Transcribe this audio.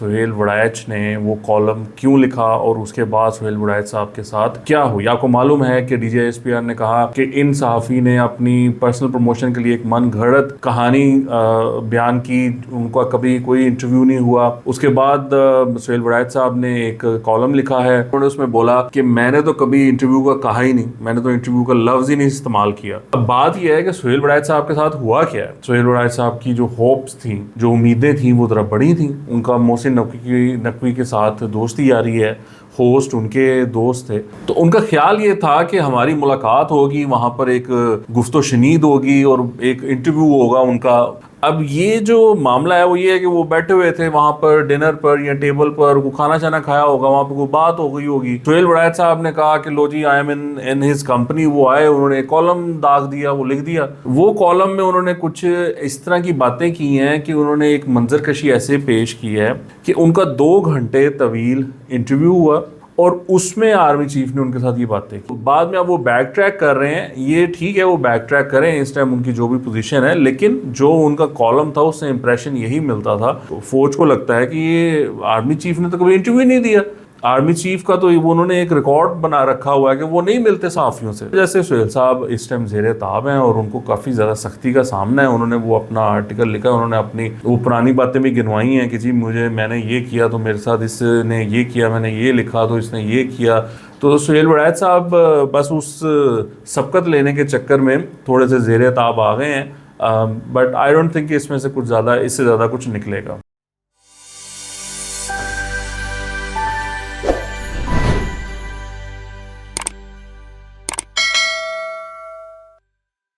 सुहेल वड़ैच ने वो कॉलम क्यों लिखा और उसके बाद सुहेल वड़ैच साहब के साथ क्या हुई। आपको मालूम है कि DGISPR ने कहा कि इन सहाफ़ी ने अपनी पर्सनल प्रमोशन के लिए एक मन घड़त कहानी बयान की, उनका कभी कोई इंटरव्यू नहीं हुआ। उसके बाद सुहेल वड़ैच साहब ने एक कॉलम लिखा है, उन्होंने उसमें बोला कि मैंने तो कभी इंटरव्यू का कहा ही नहीं, मैंने तो इंटरव्यू का लफ्ज़ ही नहीं इस्तेमाल किया। अब बात यह है कि सुहेल वड़ैच साहब के साथ हुआ क्या है। सुहेल वड़ैच साहब की जो होप्स थी, जो उम्मीदें थी, वो ज़रा बड़ी थी। उनका मोहसिन नकवी के साथ दोस्ती यारी है, होस्ट उनके दोस्त थे, तो उनका ख्याल ये था कि हमारी मुलाकात होगी, वहाँ पर एक गुफ्तो शनीद होगी और एक इंटरव्यू होगा उनका। अब ये जो मामला है वो ये है कि वो बैठे हुए थे वहाँ पर डिनर पर या टेबल पर, वो खाना शाना खाया होगा, वहाँ पर कोई बात हो गई होगी। सुहेल वड़ैच साहब ने कहा कि लो जी I am in his company. वो आए, उन्होंने कॉलम दाग दिया, वो लिख दिया। वो कॉलम में उन्होंने कुछ इस तरह की बातें की हैं कि उन्होंने एक मंजरकशी ऐसे पेश की है कि उनका 2 घंटे तवील इंटरव्यू हुआ और उसमें आर्मी चीफ ने उनके साथ ये बातें की। बाद में अब वो बैक ट्रैक कर रहे हैं, ये ठीक है वो बैक ट्रैक करें, इस टाइम उनकी जो भी पोजीशन है, लेकिन जो उनका कॉलम था उससे इंप्रेशन यही मिलता था। तो फौज को लगता है कि ये आर्मी चीफ ने तो कभी इंटरव्यू नहीं दिया। आर्मी चीफ का तो उन्होंने एक रिकॉर्ड बना रखा हुआ है कि वो नहीं मिलते सहाफ़ियों से। जैसे सुहेल साहब इस टाइम ज़ेरे ताब हैं और उनको काफ़ी ज़्यादा सख्ती का सामना है। उन्होंने वो अपना आर्टिकल लिखा, उन्होंने अपनी वो पुरानी बातें भी गिनवाई हैं कि जी मैंने ये किया तो मेरे साथ इसने ये किया, मैंने ये लिखा तो इसने ये किया। तो सुहेल वड़ैच साहब बस उस सबकत लेने के चक्कर में थोड़े से ज़ेरे ताब आ गए हैं, बट आई डोंट थिंक इसमें से कुछ ज़्यादा, इससे ज़्यादा कुछ निकलेगा।